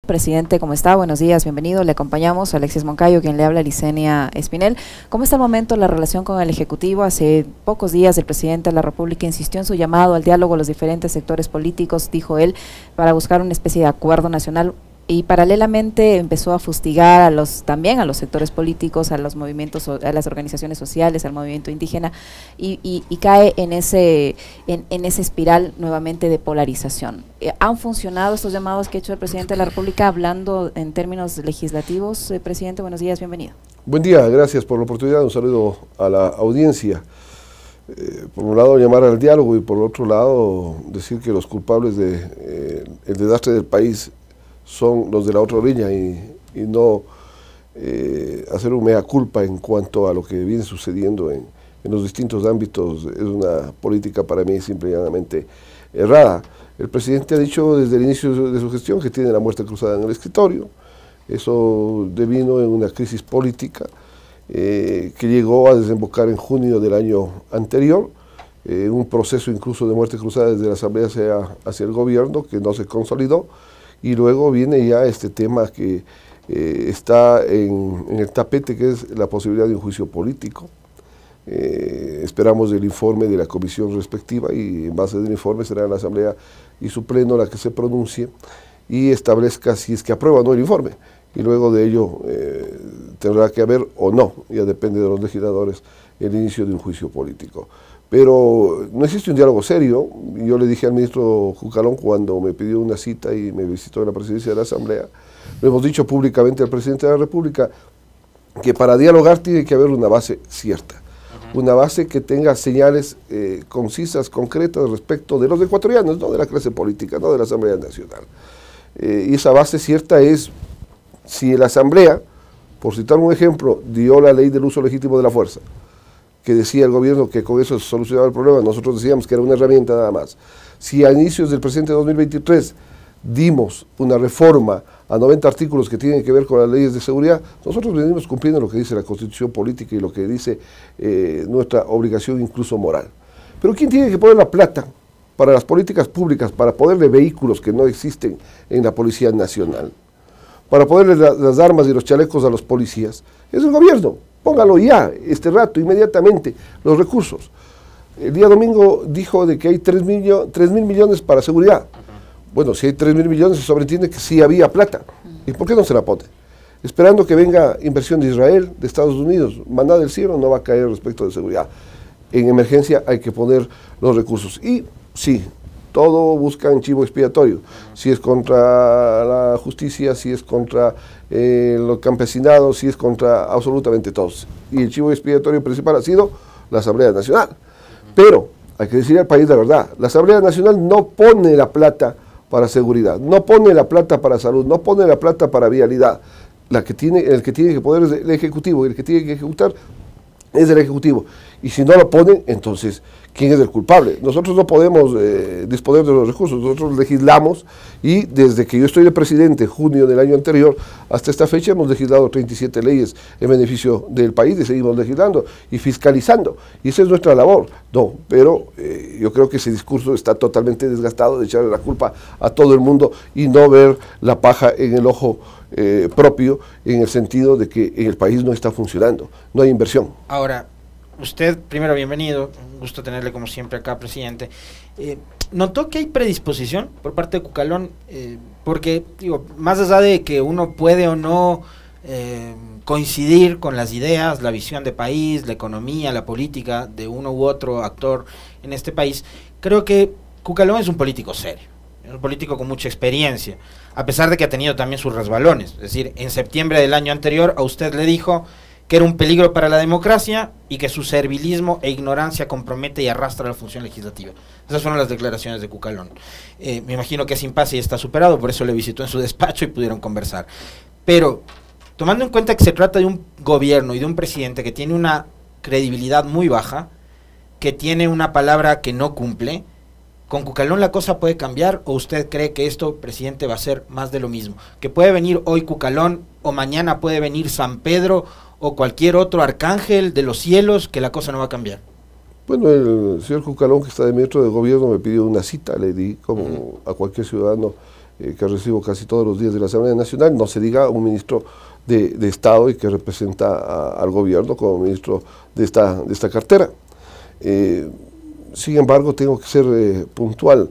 Presidente, ¿cómo está? Buenos días, bienvenido. Le acompañamos a Alexis Moncayo, quien le habla, Licenia Espinel. ¿Cómo está el momento la relación con el Ejecutivo? Hace pocos días el Presidente de la República insistió en su llamado al diálogo a los diferentes sectores políticos, dijo él, para buscar una especie de acuerdo nacional. Y paralelamente empezó a fustigar también a los sectores políticos, a los movimientos, a las organizaciones sociales, al movimiento indígena, y cae en esa espiral nuevamente de polarización. ¿Han funcionado estos llamados que ha hecho el Presidente de la República hablando en términos legislativos? Presidente, buenos días, bienvenido. Buen día, gracias por la oportunidad, un saludo a la audiencia. Por un lado llamar al diálogo y por otro lado decir que los culpables del desastre del país son los de la otra orilla y no hacer un mea culpa en cuanto a lo que viene sucediendo en los distintos ámbitos. Es una política para mí simplemente errada. El presidente ha dicho desde el inicio de su gestión que tiene la muerte cruzada en el escritorio. Eso devino en una crisis política que llegó a desembocar en junio del año anterior, un proceso incluso de muerte cruzada desde la Asamblea hacia el gobierno que no se consolidó. Y luego viene ya este tema que está en el tapete, que es la posibilidad de un juicio político. Esperamos el informe de la comisión respectiva y en base del informe será la Asamblea y su pleno la que se pronuncie y establezca si es que aprueba o no el informe. Y luego de ello tendrá que haber o no, ya depende de los legisladores, el inicio de un juicio político. Pero no existe un diálogo serio. Yo le dije al ministro Cucalón cuando me pidió una cita y me visitó en la presidencia de la Asamblea, le hemos dicho públicamente al presidente de la República que para dialogar tiene que haber una base cierta, una base que tenga señales concisas, concretas respecto de los ecuatorianos, no de la clase política, no de la Asamblea Nacional. Y esa base cierta es si la Asamblea, por citar un ejemplo, dio la ley del uso legítimo de la fuerza, que decía el gobierno que con eso se solucionaba el problema, nosotros decíamos que era una herramienta nada más. Si a inicios del presente 2023 dimos una reforma a 90 artículos que tienen que ver con las leyes de seguridad, nosotros venimos cumpliendo lo que dice la Constitución política y lo que dice nuestra obligación incluso moral. Pero ¿quién tiene que poner la plata para las políticas públicas, para ponerle vehículos que no existen en la Policía Nacional, para ponerle las armas y los chalecos a los policías? Es el gobierno. Póngalo ya, este rato, inmediatamente, los recursos. El día domingo dijo de que hay 3.000 millones para seguridad. Bueno, si hay 3.000 millones se sobreentiende que sí había plata. ¿Y por qué no se la pone? Esperando que venga inversión de Israel, de Estados Unidos, maná del cielo no va a caer respecto de seguridad. En emergencia hay que poner los recursos. Y sí, todo buscan chivo expiatorio. Si es contra la justicia, si es contra los campesinados, si es contra absolutamente todos. Y el chivo expiatorio principal ha sido la Asamblea Nacional. Pero hay que decir al país la verdad, la Asamblea Nacional no pone la plata para seguridad, no pone la plata para salud, no pone la plata para vialidad. El que tiene que poner es el Ejecutivo, y el que tiene que ejecutar es el Ejecutivo. Y si no lo ponen, entonces, ¿quién es el culpable? Nosotros no podemos disponer de los recursos, nosotros legislamos y desde que yo estoy de presidente, junio del año anterior, hasta esta fecha hemos legislado 37 leyes en beneficio del país y seguimos legislando y fiscalizando. Y esa es nuestra labor. No, pero yo creo que ese discurso está totalmente desgastado de echarle la culpa a todo el mundo y no ver la paja en el ojo propio, en el sentido de que en el país no está funcionando, no hay inversión. Ahora, usted, primero, bienvenido, un gusto tenerle como siempre acá, presidente. ¿Notó que hay predisposición por parte de Cucalón? Porque, digo, más allá de que uno puede o no coincidir con las ideas, la visión de país, la economía, la política de uno u otro actor en este país, creo que Cucalón es un político serio, es un político con mucha experiencia, a pesar de que ha tenido también sus resbalones. Es decir, en septiembre del año anterior a usted le dijo que era un peligro para la democracia y que su servilismo e ignorancia compromete y arrastra la función legislativa. Esas fueron las declaraciones de Cucalón. Me imagino que ese impasse ya está superado, por eso le visitó en su despacho y pudieron conversar. Pero, tomando en cuenta que se trata de un gobierno y de un presidente que tiene una credibilidad muy baja, que tiene una palabra que no cumple, ¿con Cucalón la cosa puede cambiar o usted cree que esto, presidente, va a ser más de lo mismo? Que puede venir hoy Cucalón o mañana puede venir San Pedro o cualquier otro arcángel de los cielos, que la cosa no va a cambiar. Bueno, el señor Cucalón, que está de ministro de gobierno, me pidió una cita, le di como a cualquier ciudadano que recibo casi todos los días de la Asamblea Nacional, no se diga un ministro de Estado y que representa al gobierno como ministro de esta cartera. Sin embargo, tengo que ser puntual.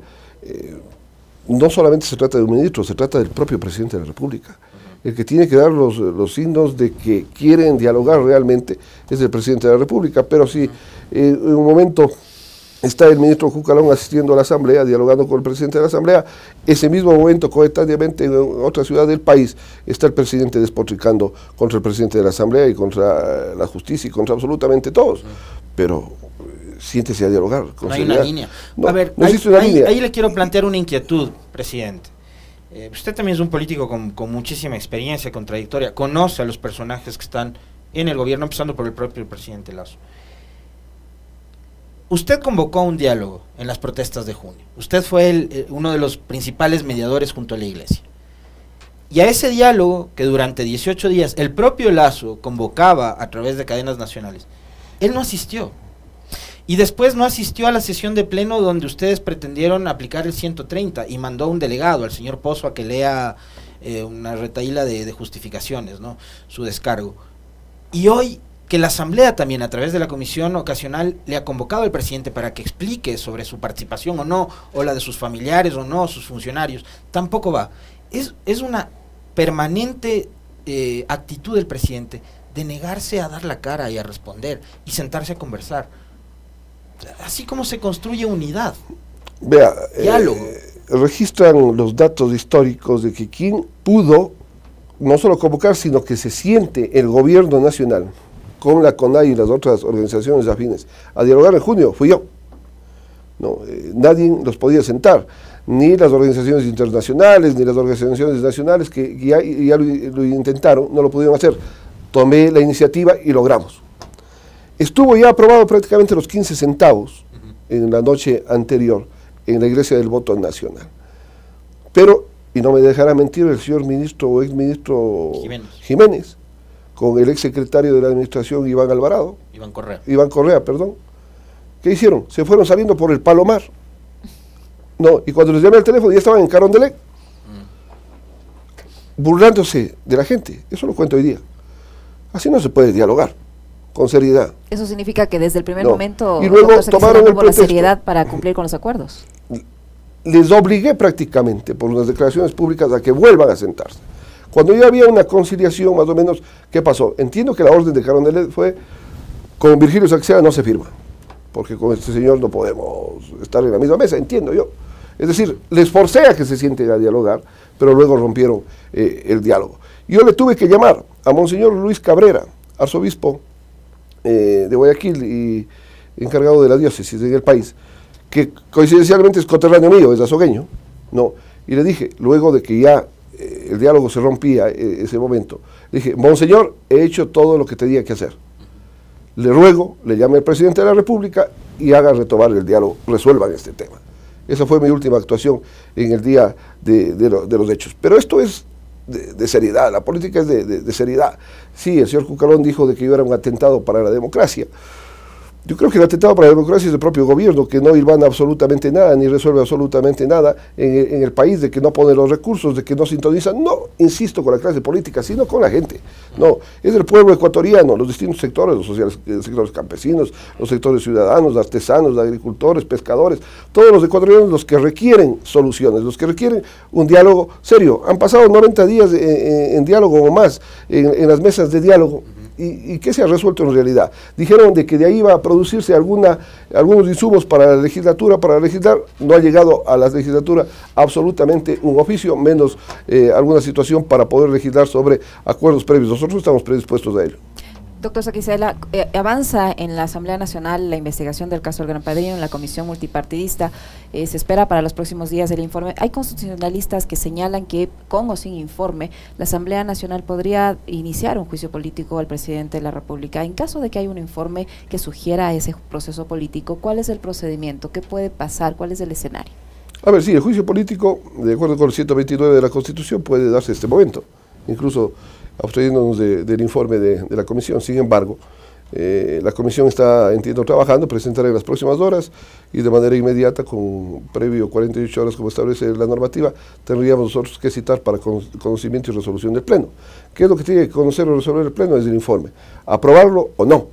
No solamente se trata de un ministro, se trata del propio presidente de la República. El que tiene que dar los signos de que quieren dialogar realmente es el presidente de la República, pero si en un momento está el ministro Cucalón asistiendo a la Asamblea, dialogando con el presidente de la Asamblea, ese mismo momento, coetáneamente, en otra ciudad del país, está el presidente despotricando contra el presidente de la Asamblea y contra la justicia y contra absolutamente todos. Pero siéntese a dialogar. No hay una línea. No, a ver, no existe una línea. Ahí le quiero plantear una inquietud, presidente. Usted también es un político con muchísima experiencia, con trayectoria, conoce a los personajes que están en el gobierno, empezando por el propio presidente Lasso. Usted convocó un diálogo en las protestas de junio. Usted fue uno de los principales mediadores junto a la Iglesia. Y a ese diálogo, que durante 18 días el propio Lasso convocaba a través de cadenas nacionales, él no asistió. Y después no asistió a la sesión de pleno donde ustedes pretendieron aplicar el 130 y mandó un delegado, al señor Pozo, a que lea una retahíla de justificaciones, ¿no? Su descargo. Y hoy, que la Asamblea también, a través de la comisión ocasional, le ha convocado al presidente para que explique sobre su participación o no, o la de sus familiares o no, sus funcionarios, tampoco va. Es una permanente actitud del presidente de negarse a dar la cara y a responder y sentarse a conversar. Así como se construye unidad. Vea, diálogo. Registran los datos históricos de que quien pudo no solo convocar, sino que se siente el gobierno nacional con la CONAI y las otras organizaciones afines a dialogar en junio, fui yo. No, nadie los podía sentar, ni las organizaciones internacionales, ni las organizaciones nacionales que ya lo intentaron, no lo pudieron hacer. Tomé la iniciativa y logramos. Estuvo ya aprobado prácticamente los 15 centavos en la noche anterior en la Iglesia del Voto Nacional. Pero, y no me dejará mentir el señor ministro o exministro Jiménez, con el exsecretario de la Administración Iván Correa, perdón. ¿Qué hicieron? Se fueron saliendo por el Palomar. No, y cuando les llamé al teléfono ya estaban en Carondelet, burlándose de la gente. Eso lo cuento hoy día. Así no se puede dialogar con seriedad. Eso significa que desde el primer momento y luego tomaron hubo la seriedad para cumplir con los acuerdos. Les obligué prácticamente por unas declaraciones públicas a que vuelvan a sentarse. Cuando ya había una conciliación más o menos, ¿qué pasó? Entiendo que la orden de Carondelet fue: con Virgilio Saxena no se firma, porque con este señor no podemos estar en la misma mesa, entiendo yo. Es decir, les forcé a que se sienten a dialogar, pero luego rompieron el diálogo. Yo le tuve que llamar a Monseñor Luis Cabrera, arzobispo de Guayaquil y encargado de la diócesis en el país, que coincidencialmente es coterráneo mío, es azogueño, ¿no? Y le dije, luego de que ya el diálogo se rompía ese momento, le dije: Monseñor, he hecho todo lo que tenía que hacer. Le ruego, le llame al presidente de la República y haga retomar el diálogo, resuelvan este tema. Esa fue mi última actuación en el día de los hechos. Pero esto es de seriedad, la política es de seriedad. Sí, el señor Cucalón dijo de que yo era un atentado para la democracia. Yo creo que el atentado para la democracia es del propio gobierno, que no hilvana absolutamente nada, ni resuelve absolutamente nada en el país, de que no pone los recursos, de que no sintoniza, no, insisto, con la clase política, sino con la gente. No, es el pueblo ecuatoriano, los distintos sectores, los sectores campesinos, los sectores ciudadanos, artesanos, agricultores, pescadores, todos los ecuatorianos los que requieren soluciones, los que requieren un diálogo serio. Han pasado 90 días en diálogo o más, en las mesas de diálogo. ¿Y qué se ha resuelto en realidad? Dijeron de que de ahí iba a producirse algunos insumos para la legislatura, para legislar. No ha llegado a la legislatura absolutamente un oficio, menos alguna situación para poder legislar sobre acuerdos previos. Nosotros estamos predispuestos a ello. Doctor Saquicela, avanza en la Asamblea Nacional la investigación del caso del Gran Padrino en la comisión multipartidista. Se espera para los próximos días el informe. Hay constitucionalistas que señalan que, con o sin informe, la Asamblea Nacional podría iniciar un juicio político al presidente de la República. En caso de que haya un informe que sugiera ese proceso político, ¿cuál es el procedimiento? ¿Qué puede pasar? ¿Cuál es el escenario? A ver, sí, el juicio político, de acuerdo con el 129 de la Constitución, puede darse en este momento, incluso abstrayéndonos del informe de la comisión. Sin embargo, La comisión está, entiendo, trabajando, presentará en las próximas horas y de manera inmediata, con previo 48 horas como establece la normativa, tendríamos nosotros que citar para conocimiento y resolución del Pleno. ¿Qué es lo que tiene que conocer o resolver el Pleno? Es el informe. ¿Aprobarlo o no?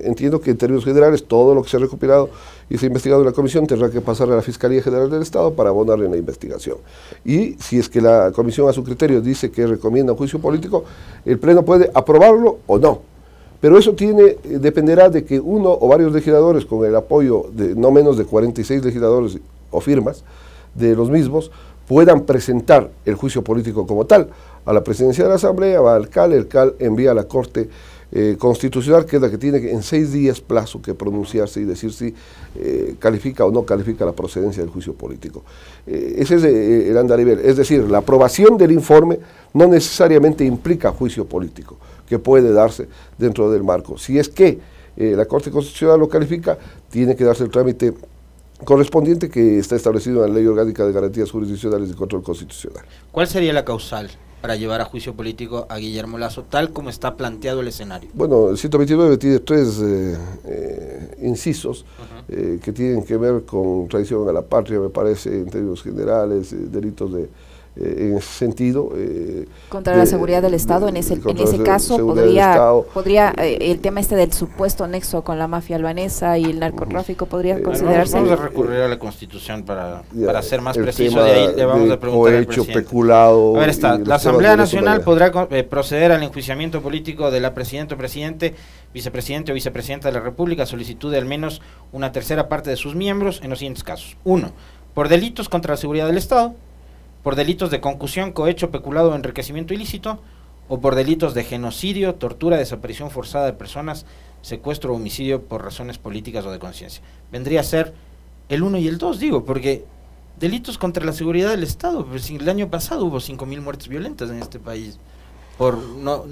Entiendo que en términos generales todo lo que se ha recopilado y se ha investigado en la comisión tendrá que pasar a la Fiscalía General del Estado para abonarle en la investigación. Y si es que la comisión a su criterio dice que recomienda un juicio político, el Pleno puede aprobarlo o no. Pero eso dependerá de que uno o varios legisladores, con el apoyo de no menos de 46 legisladores o firmas de los mismos, puedan presentar el juicio político como tal a la presidencia de la Asamblea, va al CAL, el CAL envía a la Corte Constitucional, que es la que tiene en 6 días plazo que pronunciarse y decir si califica o no califica la procedencia del juicio político. Ese es el andarivel, es decir, la aprobación del informe no necesariamente implica juicio político, que puede darse dentro del marco. Si es que la Corte Constitucional lo califica, tiene que darse el trámite correspondiente que está establecido en la Ley Orgánica de Garantías Jurisdiccionales y Control Constitucional. ¿Cuál sería la causal para llevar a juicio político a Guillermo Lasso, tal como está planteado el escenario? Bueno, el 129 tiene 3 incisos que tienen que ver con traición a la patria, me parece, en términos generales, delitos en ese sentido. Contra la seguridad del Estado, en ese caso podría el tema del supuesto nexo con la mafia albanesa y el narcotráfico podría considerarse. Vamos a recurrir a la Constitución para ser más precisos, de ahí le vamos a preguntar al presidente. Peculado. A ver, la Asamblea Nacional podrá proceder al enjuiciamiento político de la presidenta o presidente, vicepresidente o vicepresidenta de la República a solicitud de al menos una tercera parte de sus miembros en los siguientes casos. 1. Por delitos contra la seguridad del Estado, por delitos de concusión, cohecho, peculado o enriquecimiento ilícito, o por delitos de genocidio, tortura, desaparición forzada de personas, secuestro o homicidio por razones políticas o de conciencia. Vendría a ser el 1 y el 2, digo, porque delitos contra la seguridad del Estado, pues el año pasado hubo 5.000 muertes violentas en este país por no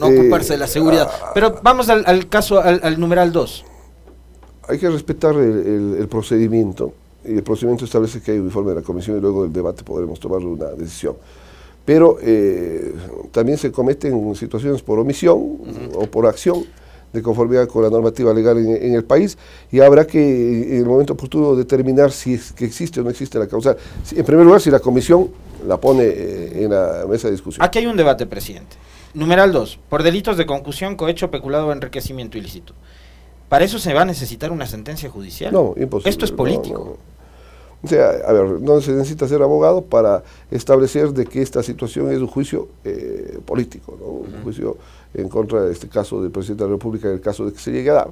ocuparse de la seguridad. Pero vamos al caso, al numeral 2. Hay que respetar el procedimiento. Y el procedimiento establece que hay un informe de la comisión y luego del debate podremos tomar una decisión. Pero también se cometen situaciones por omisión o por acción de conformidad con la normativa legal en el país, y habrá que en el momento oportuno determinar si es que existe o no existe la causal. En primer lugar, si la comisión la pone en la mesa de discusión. Aquí hay un debate, presidente. Numeral 2, por delitos de concusión, cohecho, peculado o enriquecimiento ilícito. ¿Para eso se va a necesitar una sentencia judicial? No, imposible. Esto es político. No. O sea, a ver, no se necesita ser abogado para establecer de que esta situación es un juicio político, ¿no? Un juicio en contra, de este caso, del presidente de la República, en el caso de que se llegue a dar.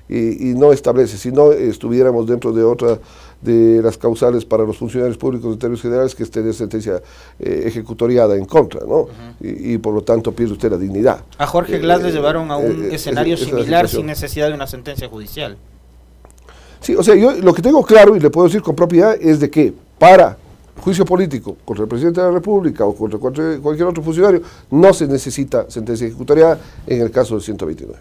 Y no establece, si no estuviéramos dentro de otra de las causales para los funcionarios públicos en términos generales, que esté de sentencia ejecutoriada en contra, ¿no? Y por lo tanto pierde usted la dignidad. A Jorge Glass le llevaron a un escenario similar sin necesidad de una sentencia judicial. Sí, o sea, yo lo que tengo claro, y le puedo decir con propiedad, es de que para juicio político contra el presidente de la República o contra cualquier otro funcionario, no se necesita sentencia ejecutoriada en el caso del 129.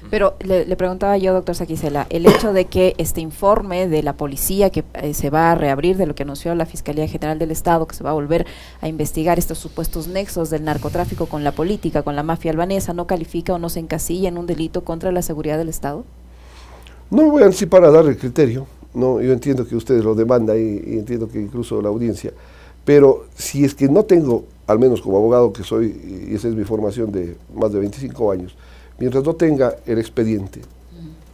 Pero le preguntaba yo, doctor Saquicela, el hecho de que este informe de la policía que se va a reabrir, de lo que anunció la Fiscalía General del Estado, que se va a volver a investigar estos supuestos nexos del narcotráfico con la política, con la mafia albanesa, ¿no califica o no se encasilla en un delito contra la seguridad del Estado? No me voy a anticipar a dar el criterio, no, yo entiendo que ustedes lo demandan y entiendo que incluso la audiencia, pero si es que no tengo, al menos como abogado que soy, y esa es mi formación de más de 25 años, mientras no tenga el expediente,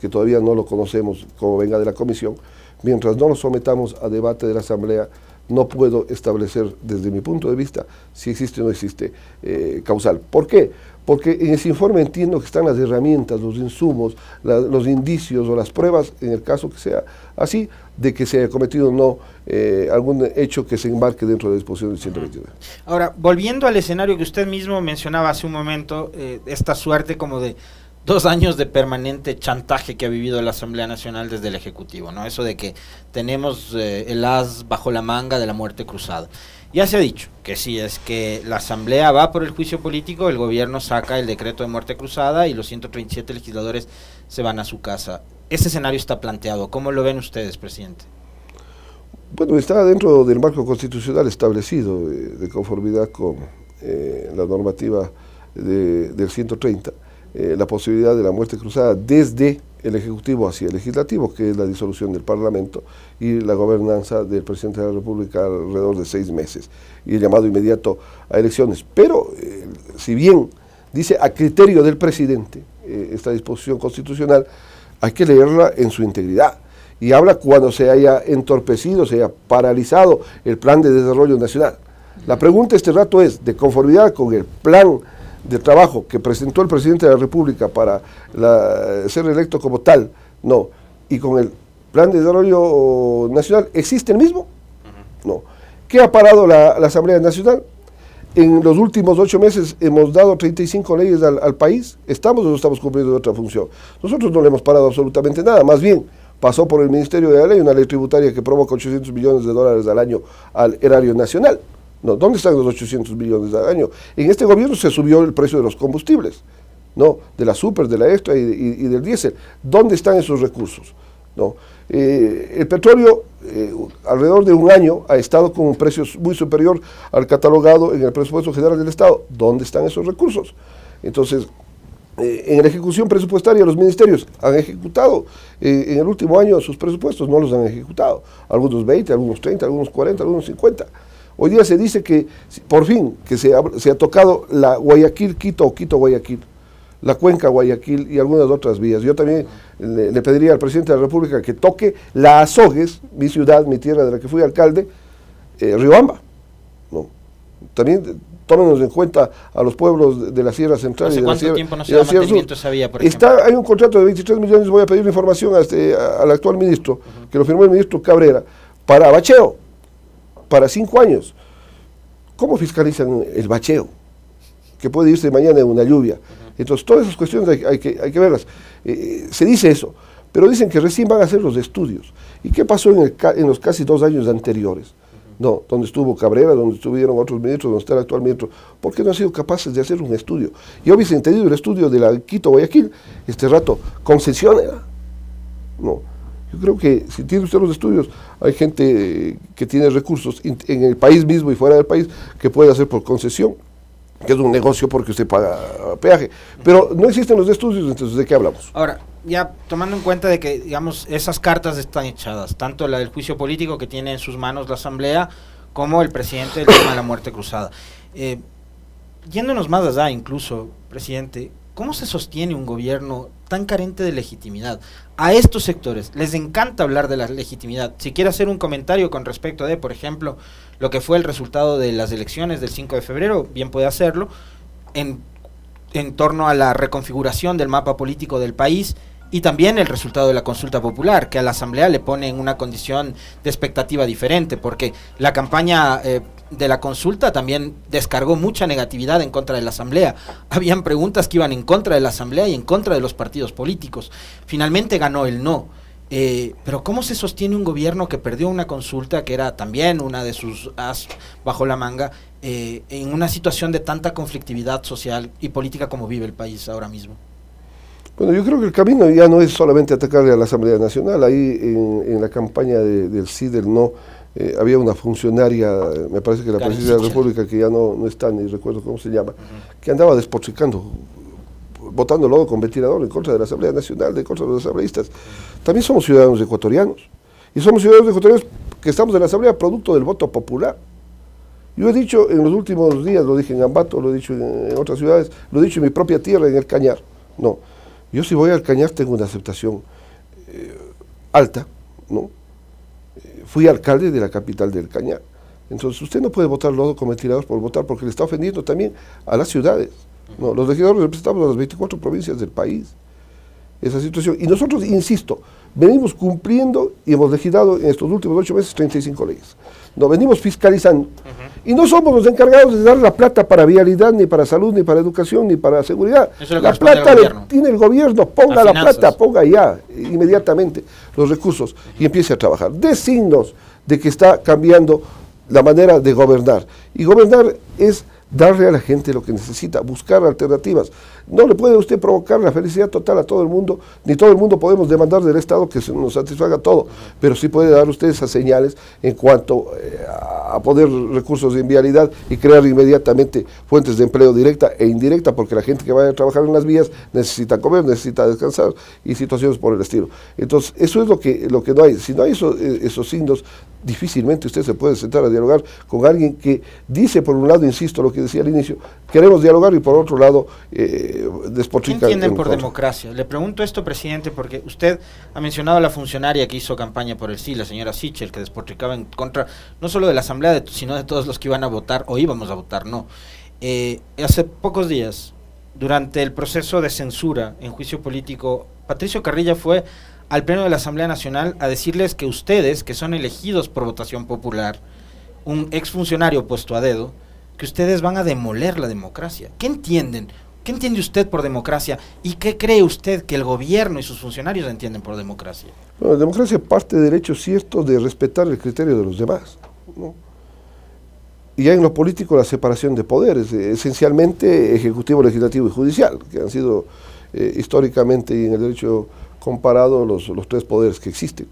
que todavía no lo conocemos como venga de la comisión, mientras no lo sometamos a debate de la Asamblea, no puedo establecer desde mi punto de vista si existe o no existe causal. ¿Por qué? Porque en ese informe entiendo que están las herramientas, los insumos, los indicios o las pruebas, en el caso que sea así, de que se haya cometido o no algún hecho que se embarque dentro de la disposición del 129. Ahora, volviendo al escenario que usted mismo mencionaba hace un momento, esta suerte como de 2 años de permanente chantaje que ha vivido la Asamblea Nacional desde el Ejecutivo, ¿no? Eso de que tenemos el as bajo la manga de la muerte cruzada. Ya se ha dicho que si es que la Asamblea va por el juicio político, el gobierno saca el decreto de muerte cruzada y los 137 legisladores se van a su casa. Ese escenario está planteado. ¿Cómo lo ven ustedes, presidente? Bueno, está dentro del marco constitucional establecido de conformidad con la normativa del 130. la posibilidad de la muerte cruzada desde el Ejecutivo hacia el Legislativo, que es la disolución del Parlamento y la gobernanza del Presidente de la República alrededor de 6 meses y el llamado inmediato a elecciones. Pero, si bien dice a criterio del Presidente esta disposición constitucional, hay que leerla en su integridad. Y habla cuando se haya entorpecido, se haya paralizado el Plan de Desarrollo Nacional. La pregunta este rato es, de conformidad con el plan de trabajo que presentó el Presidente de la República para ser electo como tal, no, y con el Plan de Desarrollo Nacional, ¿existe el mismo? No. ¿Qué ha parado la Asamblea Nacional? En los últimos 8 meses hemos dado 35 leyes al país. ¿Estamos o no estamos cumpliendo otra función? Nosotros no le hemos parado absolutamente nada, más bien pasó por el Ministerio de la Ley una ley tributaria que provoca $800 millones al año al erario nacional. No, ¿dónde están los 800 millones al año? En este gobierno se subió el precio de los combustibles, ¿no? De la super, de la extra y del diésel. ¿Dónde están esos recursos? ¿No? El petróleo alrededor de un año ha estado con un precio muy superior al catalogado en el presupuesto general del Estado. ¿Dónde están esos recursos? Entonces, en la ejecución presupuestaria los ministerios han ejecutado en el último año sus presupuestos, no los han ejecutado. Algunos 20, algunos 30, algunos 40, algunos 50. Hoy día se dice que, por fin, que se ha tocado la Guayaquil-Quito o Quito-Guayaquil, la cuenca Guayaquil y algunas otras vías. Yo también le pediría al Presidente de la República que toque la Azogues, mi ciudad, mi tierra de la que fui alcalde, Riobamba, ¿no? También tómenos en cuenta a los pueblos de la Sierra Central. ¿Hace cuánto tiempo no se da mantenimiento esa vía, por ejemplo? Hay un contrato de 23 millones, voy a pedir información al actual ministro, que lo firmó el ministro Cabrera, para bacheo, para 5 años. ¿Cómo fiscalizan el bacheo? Que puede irse mañana en una lluvia. Entonces, todas esas cuestiones hay que verlas. Se dice eso, pero dicen que recién van a hacer los estudios. ¿Y qué pasó en los casi 2 años anteriores? No, donde estuvo Cabrera, donde estuvieron otros ministros, donde está el actual ministro. ¿Por qué no han sido capaces de hacer un estudio? Yo hubiese entendido el estudio de la Quito-Guayaquil, este rato, concesionera. No. Yo creo que si tiene usted los estudios, hay gente que tiene recursos en el país mismo y fuera del país que puede hacer por concesión, que es un negocio porque usted paga peaje. Pero no existen los estudios, entonces ¿de qué hablamos? Ahora, ya tomando en cuenta de que, digamos, esas cartas están echadas, tanto la del juicio político que tiene en sus manos la Asamblea, como el presidente del tema de la muerte cruzada. Yéndonos más allá incluso, presidente, ¿cómo se sostiene un gobierno tan carente de legitimidad? A estos sectores les encanta hablar de la legitimidad. Si quiere hacer un comentario con respecto de, por ejemplo, lo que fue el resultado de las elecciones del 5 de febrero, bien puede hacerlo, en torno a la reconfiguración del mapa político del país y también el resultado de la consulta popular, que a la Asamblea le pone en una condición de expectativa diferente, porque la campaña de la consulta también descargó mucha negatividad en contra de la Asamblea. Habían preguntas que iban en contra de la Asamblea y en contra de los partidos políticos. Finalmente ganó el no. Pero ¿cómo se sostiene un gobierno que perdió una consulta, que era también una de sus as bajo la manga, en una situación de tanta conflictividad social y política como vive el país ahora mismo? Bueno, yo creo que el camino ya no es solamente atacarle a la Asamblea Nacional. Ahí en la campaña del sí, del no, había una funcionaria, me parece que la Presidencia de la República, que ya no está, ni recuerdo cómo se llama, que andaba despotricando, botando lodo con ventilador en contra de la Asamblea Nacional, en contra de los asambleístas. También somos ciudadanos ecuatorianos, y somos ciudadanos ecuatorianos que estamos en la Asamblea producto del voto popular. Yo he dicho en los últimos días, lo dije en Ambato, lo he dicho en otras ciudades, lo he dicho en mi propia tierra, en el Cañar. No, yo si voy al Cañar tengo una aceptación alta, ¿no? Fui alcalde de la capital del Cañar. Entonces usted no puede votar lodo con ventiladores por votar, porque le está ofendiendo también a las ciudades. No, los legisladores representamos a las 24 provincias del país. Esa situación. Y nosotros, insisto, venimos cumpliendo y hemos legislado en estos últimos 8 meses 35 leyes. Nos venimos fiscalizando. Y no somos los encargados de dar la plata para vialidad, ni para salud, ni para educación, ni para seguridad. La plata la tiene el gobierno. Ponga la plata, ponga ya, inmediatamente, los recursos y empiece a trabajar. De signos de que está cambiando la manera de gobernar. Y gobernar es darle a la gente lo que necesita, buscar alternativas. No le puede usted provocar la felicidad total a todo el mundo, ni todo el mundo podemos demandar del Estado que nos satisfaga todo, pero sí puede dar usted esas señales en cuanto a poner recursos de vialidad y crear inmediatamente fuentes de empleo directa e indirecta, porque la gente que vaya a trabajar en las vías necesita comer, necesita descansar y situaciones por el estilo. Entonces, eso es lo que no hay. Si no hay esos signos, difícilmente usted se puede sentar a dialogar con alguien que dice, por un lado, insisto, lo que decía al inicio, queremos dialogar, y por otro lado, despotrica. ¿Qué entienden por democracia? Le pregunto esto, presidente, porque usted ha mencionado a la funcionaria que hizo campaña por el sí, la señora Sichel, que despotricaba en contra, no solo de la Asamblea, sino de todos los que iban a votar, o íbamos a votar, no. Hace pocos días, durante el proceso de censura en juicio político, Patricio Carrilla fue al Pleno de la Asamblea Nacional a decirles que ustedes, que son elegidos por votación popular, un exfuncionario puesto a dedo, que ustedes van a demoler la democracia. ¿Qué entienden? ¿Qué entiende usted por democracia? ¿Y qué cree usted que el gobierno y sus funcionarios entienden por democracia? Bueno, la democracia parte del hecho cierto de respetar el criterio de los demás, ¿no? Y hay en lo político la separación de poderes, esencialmente ejecutivo, legislativo y judicial, que han sido históricamente y en el derecho comparado los tres poderes que existen.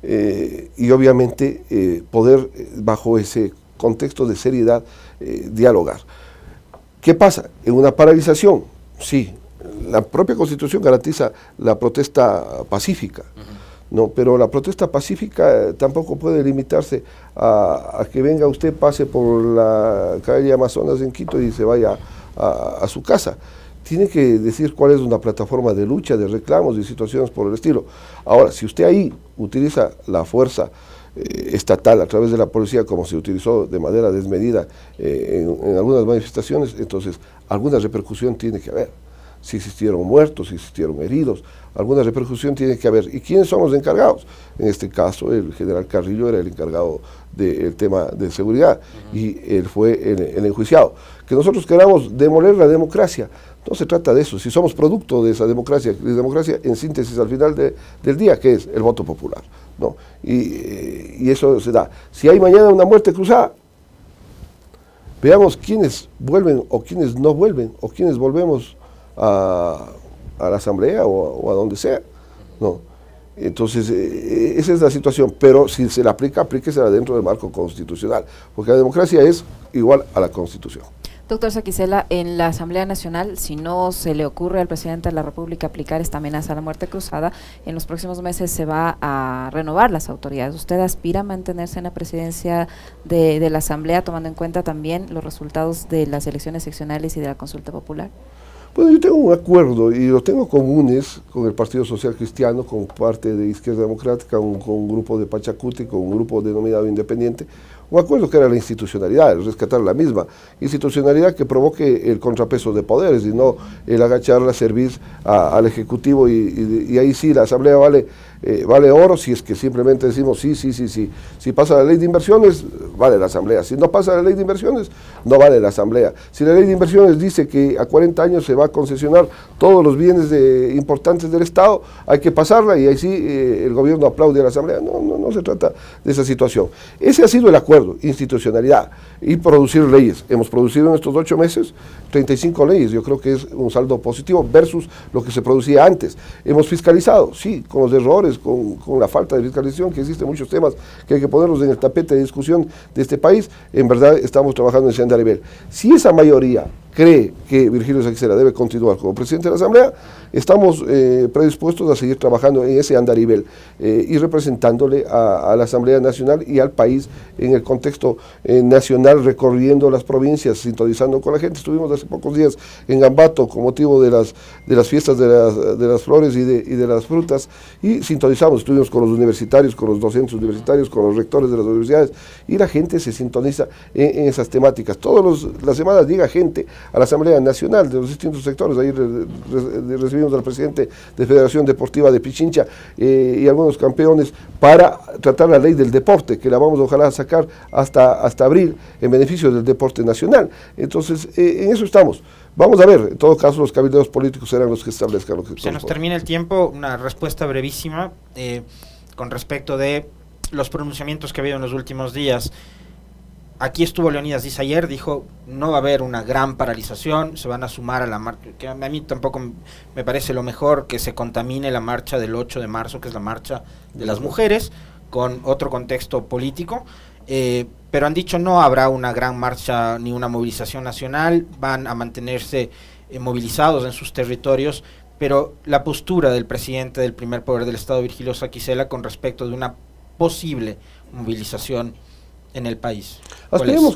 Y obviamente poder, bajo ese contexto de seriedad, dialogar. ¿Qué pasa? En una paralización, sí, la propia Constitución garantiza la protesta pacífica, ¿no? Pero la protesta pacífica tampoco puede limitarse a que venga usted, pase por la calle Amazonas en Quito y se vaya a su casa. Tiene que decir cuál es una plataforma de lucha, de reclamos y situaciones por el estilo. Ahora, si usted ahí utiliza la fuerza estatal a través de la policía, como se utilizó de manera desmedida en algunas manifestaciones, entonces alguna repercusión tiene que haber. Si existieron muertos, si existieron heridos, alguna repercusión tiene que haber. ¿Y quiénes son los encargados? En este caso, el general Carrillo era el encargado del tema de seguridad y él fue el enjuiciado. Que nosotros queramos demoler la democracia, no se trata de eso. Si somos producto de esa democracia, en síntesis al final del día, ¿qué es? El voto popular, ¿no? Y eso se da. Si hay mañana una muerte cruzada, veamos quiénes vuelven o quiénes no vuelven, o quiénes volvemos a la Asamblea o a donde sea, ¿no? Entonces, esa es la situación, pero si se la aplica, aplíquesela dentro del marco constitucional, porque la democracia es igual a la Constitución. Doctor Saquicela, en la Asamblea Nacional, si no se le ocurre al presidente de la República aplicar esta amenaza a la muerte cruzada, en los próximos meses se va a renovar las autoridades. ¿Usted aspira a mantenerse en la presidencia de la Asamblea, tomando en cuenta también los resultados de las elecciones seccionales y de la consulta popular? Bueno, yo tengo un acuerdo, y lo tengo comunes con el Partido Social Cristiano, con parte de Izquierda Democrática, con un grupo de Pachacuti, con un grupo denominado Independiente, un acuerdo que era la institucionalidad, el rescatar la misma institucionalidad que provoque el contrapeso de poderes y no el agachar la cerviz al Ejecutivo, y ahí sí la Asamblea vale oro si es que simplemente decimos sí. Si pasa la ley de inversiones, vale la Asamblea. Si no pasa la ley de inversiones, no vale la Asamblea. Si la ley de inversiones dice que a 40 años se va a concesionar todos los bienes importantes del Estado, hay que pasarla, y ahí sí el gobierno aplaude a la Asamblea. No se trata de esa situación. Ese ha sido el acuerdo, institucionalidad y producir leyes. Hemos producido en estos 8 meses 35 leyes, yo creo que es un saldo positivo versus lo que se producía antes. Hemos fiscalizado, sí, con los errores, con la falta de fiscalización, que existen muchos temas que hay que ponerlos en el tapete de discusión de este país. En verdad estamos trabajando en ese andarivel. Si esa mayoría cree que Virgilio Saquicela debe continuar como presidente de la Asamblea, estamos predispuestos a seguir trabajando en ese andarivel y representándole a la Asamblea Nacional y al país en el contexto nacional, recorriendo las provincias, sintonizando con la gente. Estuvimos hace pocos días en Ambato con motivo de las fiestas de las flores y de las frutas, y sintonizamos, estuvimos con los universitarios, con los docentes universitarios, con los rectores de las universidades, y la gente se sintoniza en esas temáticas. Todas las semanas llega gente a la Asamblea Nacional de los distintos sectores. Ahí recibimos al presidente de Federación Deportiva de Pichincha y algunos campeones para tratar la ley del deporte, que la vamos ojalá a sacar hasta abril en beneficio del deporte nacional. Entonces, en eso estamos. Vamos a ver, en todo caso los cabilderos políticos serán los que establezcan lo que se nos termina el tiempo. Una respuesta brevísima con respecto de los pronunciamientos que ha habido en los últimos días. aquí estuvo Leonidas Diz ayer, dijo, no va a haber una gran paralización, se van a sumar a la marcha, que a mí tampoco me parece lo mejor que se contamine la marcha del 8 de marzo, que es la marcha de las mujeres, con otro contexto político, pero han dicho no habrá una gran marcha ni una movilización nacional, van a mantenerse movilizados en sus territorios, pero la postura del presidente del primer poder del Estado, Virgilio Saquicela, con respecto de una posible movilización en el país. Esperemos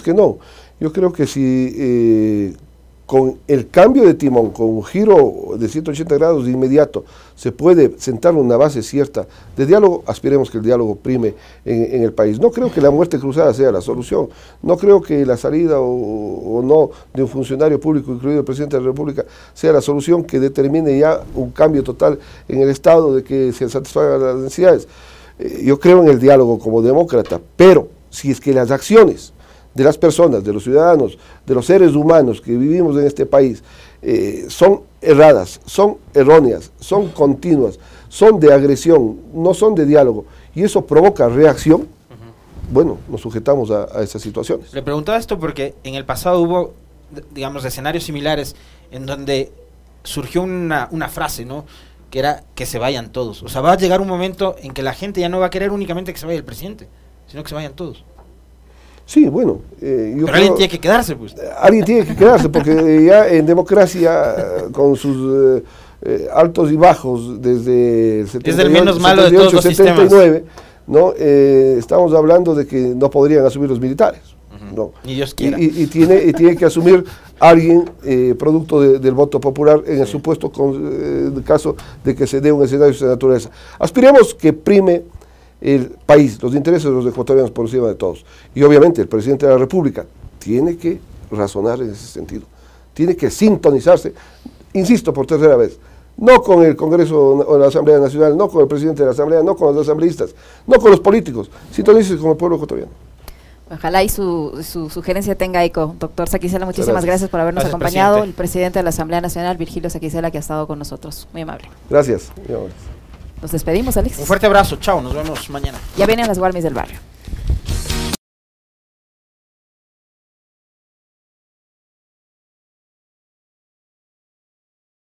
que no. Yo creo que si con el cambio de timón, con un giro de 180 grados de inmediato, se puede sentar una base cierta de diálogo, aspiremos que el diálogo prime en el país. No creo que la muerte cruzada sea la solución, no creo que la salida o no de un funcionario público, incluido el presidente de la República, sea la solución que determine ya un cambio total en el Estado, de que se satisfagan las necesidades. Yo creo en el diálogo como demócrata, pero si es que las acciones de las personas, de los ciudadanos, de los seres humanos que vivimos en este país, son erradas, son erróneas, son continuas, son de agresión, no son de diálogo, y eso provoca reacción, bueno, nos sujetamos a esas situaciones. Le preguntaba esto porque en el pasado hubo, digamos, escenarios similares en donde surgió una frase, ¿no?, que era que se vayan todos. O sea, va a llegar un momento en que la gente ya no va a querer únicamente que se vaya el presidente, sino que se vayan todos. Sí, bueno. Pero alguien tiene que quedarse, pues. Alguien tiene que quedarse, porque ya en democracia, con sus altos y bajos, desde el 78, es el menos malo de todos los 79, ¿no? Estamos hablando de que no podrían asumir los militares. No. Ni Dios quiera. Y tiene que asumir alguien producto del voto popular en el supuesto caso de que se dé un escenario de esa naturaleza. Aspiremos que prime el país, los intereses de los ecuatorianos por encima de todos. Y obviamente el presidente de la República tiene que razonar en ese sentido, tiene que sintonizarse, insisto por tercera vez, no con el Congreso o la Asamblea Nacional, no con el presidente de la Asamblea, no con los asambleístas, no con los políticos, sintonícese con el pueblo ecuatoriano. Ojalá y su sugerencia tenga eco. Doctor Saquicela, muchísimas gracias por habernos acompañado. Presidente. El presidente de la Asamblea Nacional, Virgilio Saquicela, que ha estado con nosotros. Muy amable. Gracias. Nos despedimos, Alex. Un fuerte abrazo, chao, nos vemos mañana. Ya vienen las Guarmis del barrio.